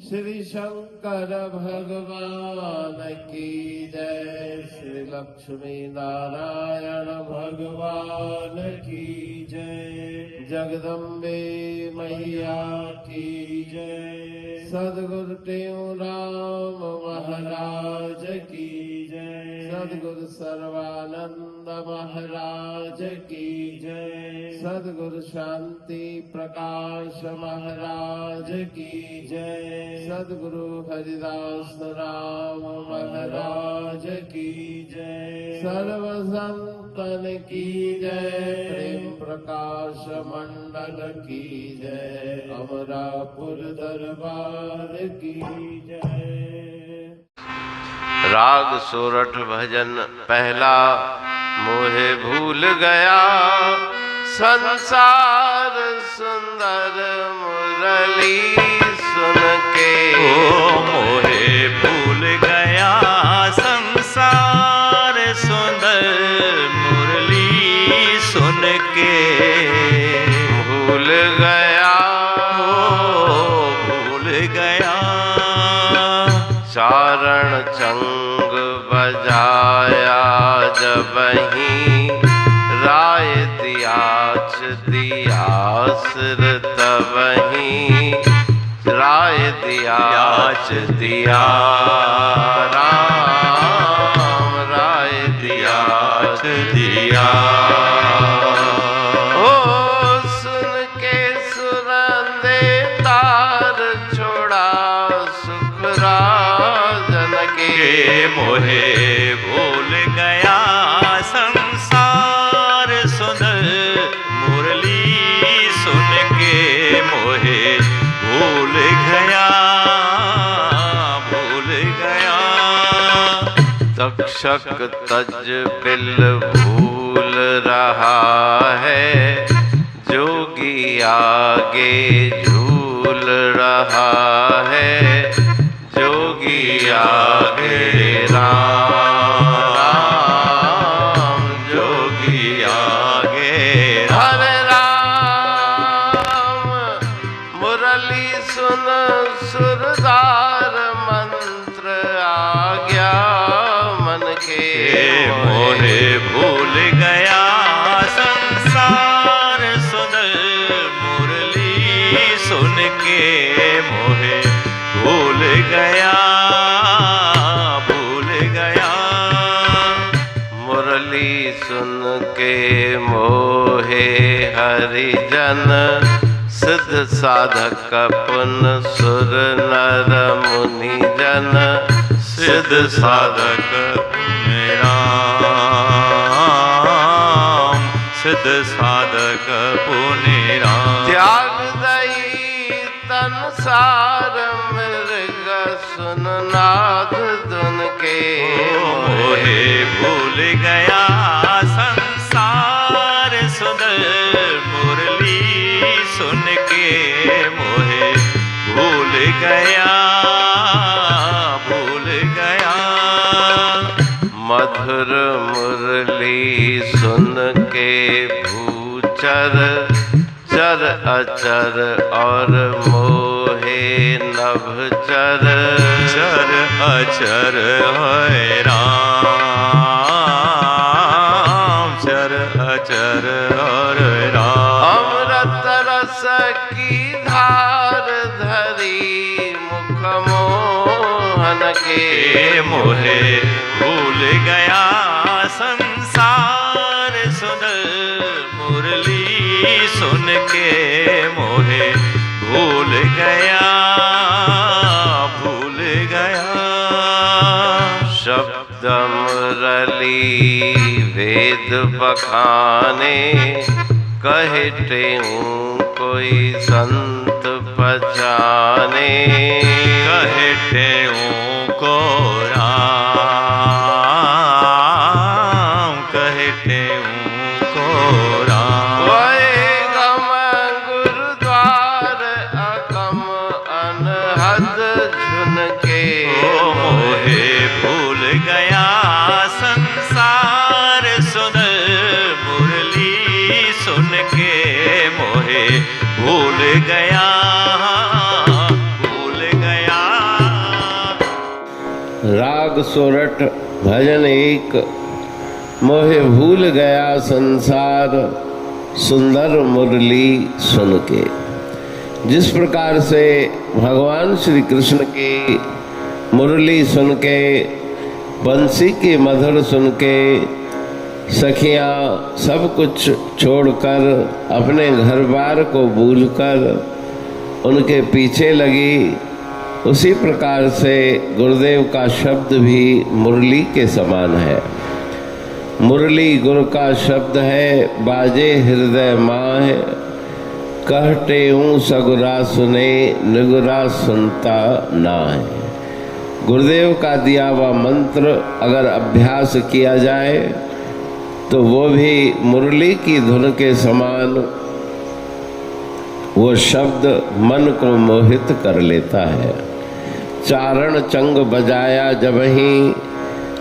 श्री शंकर भगवान की जय। श्री लक्ष्मी नारायण भगवान की जय। जगदम्बे मैया की जय। सद्गुरु टेऊराम महाराज की जय। सद्गुरु सर्वानंद महाराज की जय। सद्गुरु शांति प्रकाश महाराज की जय। सद्गुरु हरिदास राम महाराज की जय। सर्व संतन की जय। प्रेम प्रकाश मंडल की जय। अमरापुर दरबार की जय। राग सोरठ भजन पहला। मोहे भूल गया संसार सुंदर मुरली सुन के। ओ मोहे भूल गया संसार सुंदर मुरली सुन के। भूल गया भूल गया चारण चंग बजाया जबहीं राय दियाच दियासर तबहीं राय दियाच दिया राम राय दियाच दिया। ओ सुन के सुरंदे तार छोड़ा सुखराजन के। मोहे भूल गया संसार सुंदर मुरली सुन के। मोहे भूल गया भूल गया। तक्षक तज बिल भूल रहा है। जोगी आगे झूल रहा है। जोगी आगे राम राम जोगी आगे हरे राम। मुरली सुन सुरदार मंत्र आ गया मन के। मोहे भूल गया संसार सुंदर मुरली सुन के। मोहे भूल गया भूल गया। मुरली सुन के मोहे हरिजन। सिद्ध साधक पुन सुर नर मुनि जन। सिद्ध साधक मेरा सिद्ध साधक पुनि राम। त्याग दई तन सार मृग सुन नाद धुन के। मोहे भूल गया संसार सुंदर मुरली सुन के। मोहे भूल गया भूल गया। मधुर मुरली सुन के भूचर चर अचर और मोहे नभचर। चर अचर है राम चर अचर और राम। अमृत रस की धार धरी मुख मोहन के। मोहे भूल गया संसार सुंदर मुरली सुन के। मोहे भूल गया भूल गया। शब्द मुरली वेद बखाने। कहते हूँ कोई संत पहचाने। कहते हूँ को राम कहते हूँ को राम। वही गम गुरुद्वार अगम अनहद झुन के। मोहे भूल गया संसार सुंदर मुरली सुन के। मोहे भूल गया राग सोरठ भजन एक, मोहे भूल गया संसार सुंदर मुरली सुन के। जिस प्रकार से भगवान श्री कृष्ण की मुरली सुन के, बंसी की मधुर सुन के सखियाँ सब कुछ छोड़कर अपने घर बार को भूलकर उनके पीछे लगी, उसी प्रकार से गुरुदेव का शब्द भी मुरली के समान है। मुरली गुरु का शब्द है, बाजे हृदय माह, कहते हूँ सगुरा सुने, निगुरा सुनता ना है। गुरुदेव का दिया हुआ मंत्र अगर अभ्यास किया जाए तो वो भी मुरली की धुन के समान वो शब्द मन को मोहित कर लेता है। चारण चंग बजाया जब ही,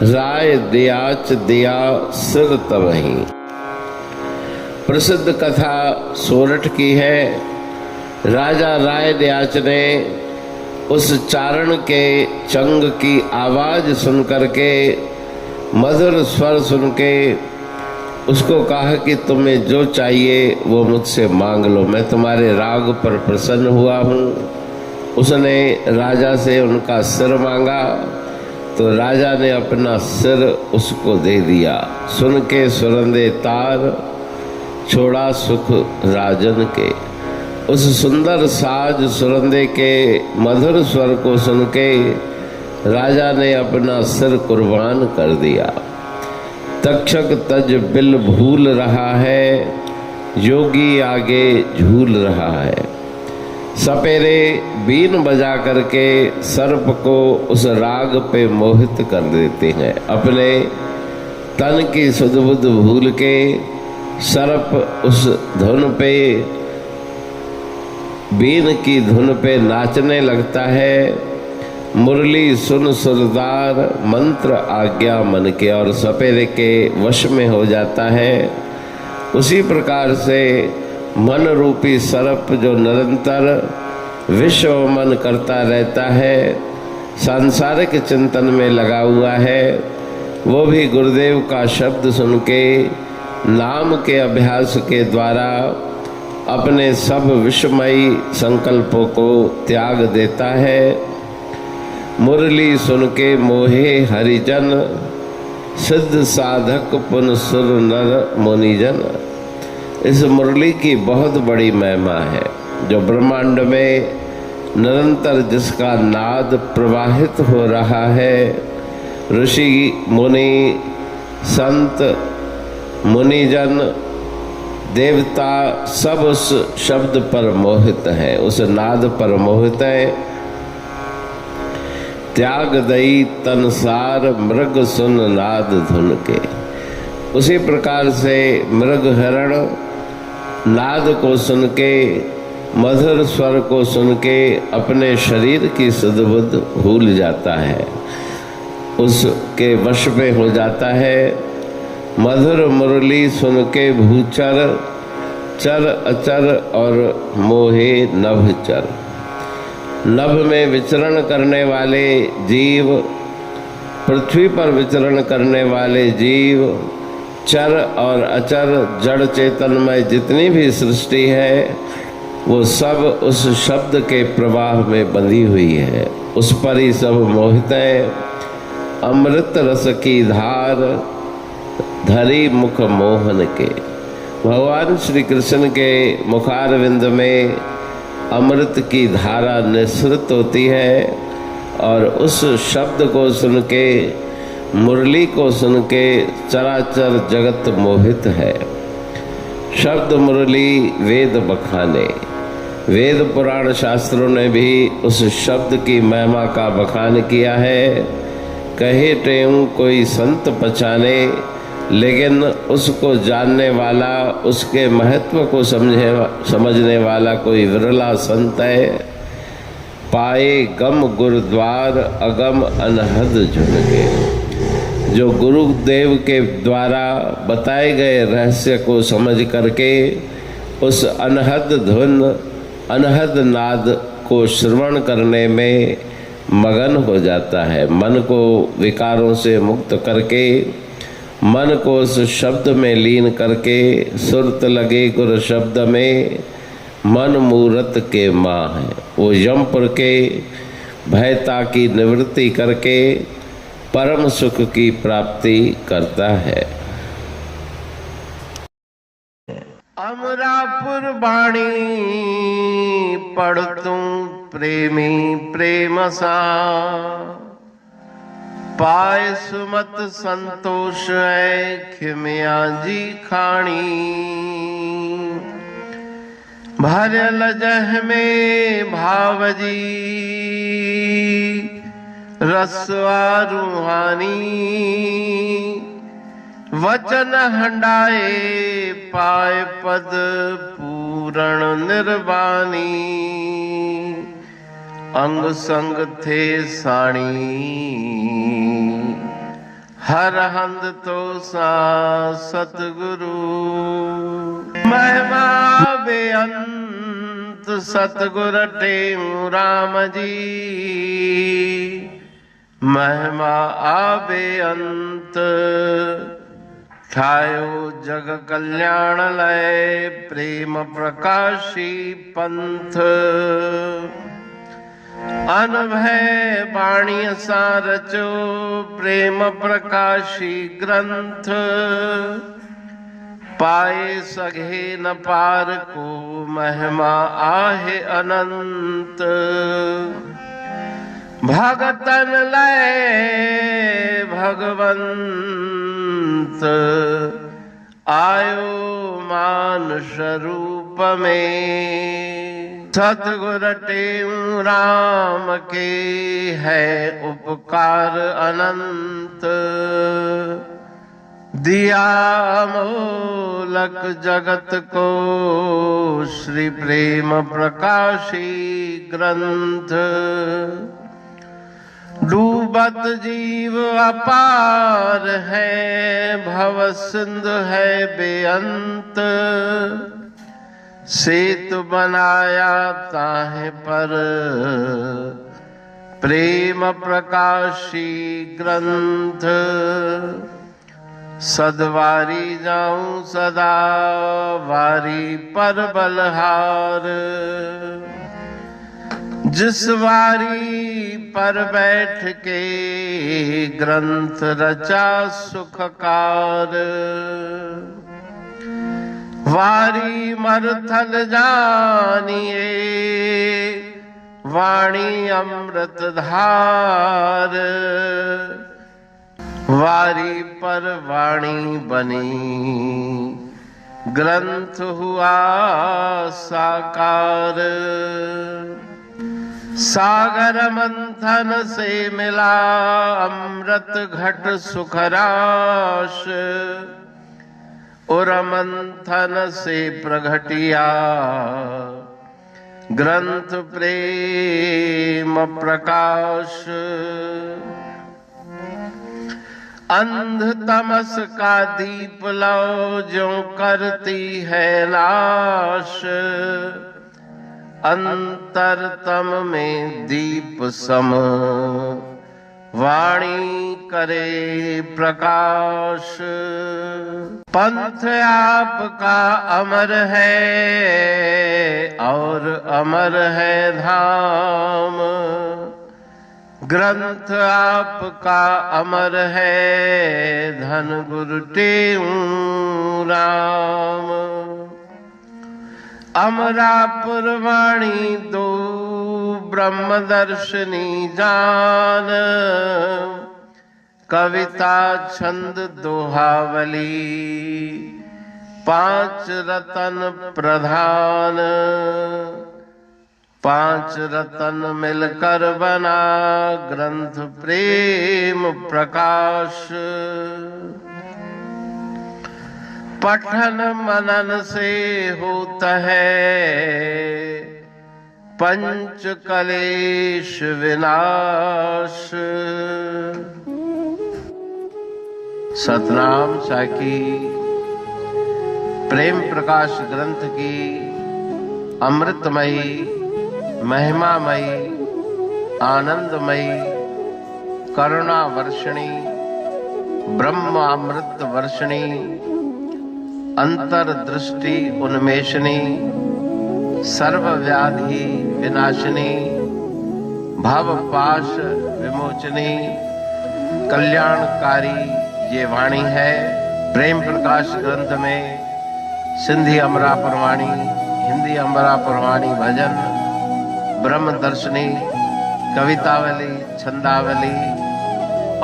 राय दियाच दिया सिर तबही। प्रसिद्ध कथा सोरठ की है। राजा राय दियाच ने उस चारण के चंग की आवाज सुन करके, मधुर स्वर सुन के उसको कहा कि तुम्हें जो चाहिए वो मुझसे मांग लो, मैं तुम्हारे राग पर प्रसन्न हुआ हूँ। उसने राजा से उनका सिर मांगा तो राजा ने अपना सिर उसको दे दिया। सुन के सुरंदे तार, छोड़ा सुख राजन के। उस सुंदर साज सुरंदे के मधुर स्वर को सुन के राजा ने अपना सिर कुर्बान कर दिया। तक्षक तज बिल भूल रहा है, योगी आगे झूल रहा है। सपेरे बीन बजा करके सर्प को उस राग पे मोहित कर देते हैं। अपने तन की सुध बुध भूल के सर्प उस धुन पे, बीन की धुन पे नाचने लगता है। मुरली सुन सुरदार, मंत्र आज्ञा मन के, और सपेरे के वश में हो जाता है। उसी प्रकार से मन रूपी सर्प जो निरंतर विश्व मन करता रहता है, सांसारिक चिंतन में लगा हुआ है, वो भी गुरुदेव का शब्द सुन के, नाम के अभ्यास के द्वारा अपने सब विषमयी संकल्पों को त्याग देता है। मुरली सुन के मोहे हरिजन, सिद्ध साधक पुन सुर नर मुनिजन। इस मुरली की बहुत बड़ी महिमा है, जो ब्रह्मांड में निरंतर जिसका नाद प्रवाहित हो रहा है। ऋषि मुनि संत मुनिजन देवता सब उस शब्द पर मोहित है, उस नाद पर मोहित है। त्याग दई तनसार, मृग सुन नाद धुन के। उसी प्रकार से मृग हिरण नाद को सुन के, मधुर स्वर को सुन के अपने शरीर की सुध बुध भूल जाता है, उसके वश में हो जाता है। मधुर मुरली सुन के भूचर, चर अचर और मोहे नभचर। नभ में विचरण करने वाले जीव, पृथ्वी पर विचरण करने वाले जीव, चर और अचर जड़ चेतनमय जितनी भी सृष्टि है, वो सब उस शब्द के प्रवाह में बंधी हुई है, उस पर ही सब मोहित है। अमृत रस की धार, धरी मुख मोहन के। भगवान श्री कृष्ण के मुखारविंद में अमृत की धारा निःसृत होती है, और उस शब्द को सुन के, मुरली को सुन के चराचर जगत मोहित है। शब्द मुरली वेद बखाने। वेद पुराण शास्त्रों ने भी उस शब्द की महिमा का बखान किया है। कहे टेऊ कोई संत पहचाने, लेकिन उसको जानने वाला, उसके महत्व को समझने वाला कोई विरला संत है। पाए गम गुरुद्वार, अगम अनहद झुनके। जो गुरुदेव के द्वारा बताए गए रहस्य को समझ करके उस अनहद धुन, अनहद नाद को श्रवण करने में मगन हो जाता है। मन को विकारों से मुक्त करके, मन को उस शब्द में लीन करके, सुरत लगे गुर शब्द में, मन मूरत के माँ है। वो यमपुर के भयता की निवृत्ति करके परम सुख की प्राप्ति करता है। अमरापुर बाणी पढ़ तू प्रेमी प्रेम सा, पाए सुमत संतोष है खिमिया जी खाणी। भरल जह में भावजी रसवा रूहानी, वचन हंडाए पाए पद पूरण निर्वाणी। अंग संग थे साणी हर हंद तो सा सतगुरु। महिमा बेअंत सतगुर टेऊ राम जी, महिमा आबे अंत ठायो जग कल्याण लय। प्रेम प्रकाशी पंथ अनभय बाणी सा रचो, प्रेम प्रकाशी ग्रंथ। पाए सघे न पार को महिमा आहे अनंत। भगतन लय भगवंत, आयो मानुष रूप में। सतगुर टेऊ राम के है उपकार अनंत। दिया मोलक जगत को श्री प्रेम प्रकाशी ग्रंथ। डूबत जीव अपार है, भव सिंधु है बेअंत। सेतु बनाया ताहे पर प्रेम प्रकाशी ग्रंथ। सदवारी जाऊं सदा वारी पर बलहार। जिस वारी पर बैठ के ग्रंथ रचा सुखकार। वारी मरथल जानिए वाणी अमृत धार। वारी पर वाणी बनी ग्रंथ हुआ साकार। सागर मंथन से मिला अमृत घट सुखराश। और मंथन से प्रगटिया ग्रंथ प्रेम प्रकाश। अंध तमस का दीप लो जो करती है नाश। अंतरतम में दीप सम वाणी करे प्रकाश। पंथ आपका अमर है और अमर है धाम। ग्रंथ आपका अमर है धन गुरु टेऊ राम। अमरापुर वाणी दो ब्रह्मदर्शनी जान। कविता छंद दोहावली पांच रतन प्रधान। पांच रतन मिलकर बना ग्रंथ प्रेम प्रकाश। पठन मनन से होता है पंच कलेश विनाश। सतनाम साकी प्रेम प्रकाश ग्रंथ की अमृतमयी महिमामयी आनंदमयी करुणा वर्षिणी ब्रह्मामृत वर्षिणी अंतर्दृष्टि उन्मेषणी सर्वव्याधि विनाशिनी भवपाश विमोचनी कल्याणकारी ये वाणी है। प्रेम प्रकाश ग्रंथ में सिंधी अमरापुर वाणी, हिंदी अमरापुर वाणी भजन, ब्रह्म दर्शनी, कवितावली, छंदावली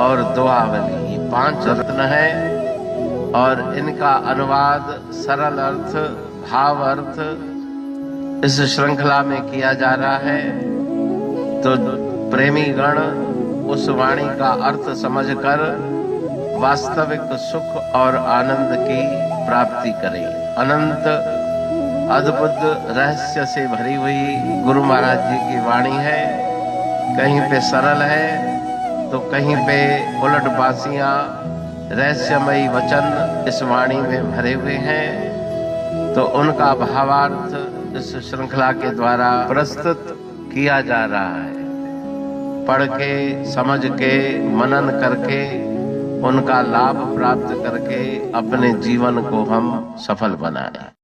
और दुआवली, ये 5 रत्न है और इनका अनुवाद सरल अर्थ, भाव अर्थ इस श्रृंखला में किया जा रहा है। तो प्रेमी गण उस वाणी का अर्थ समझकर वास्तविक सुख और आनंद की प्राप्ति करें। अनंत अद्भुत रहस्य से भरी हुई गुरु महाराज जी की वाणी है। कहीं पे सरल है तो कहीं पे उलट बासियां, रहस्यमयी वचन इस वाणी में भरे हुए हैं। तो उनका भावार्थ इस श्रृंखला के द्वारा प्रस्तुत किया जा रहा है। पढ़ के, समझ के, मनन करके, उनका लाभ प्राप्त करके अपने जीवन को हम सफल बनाएं।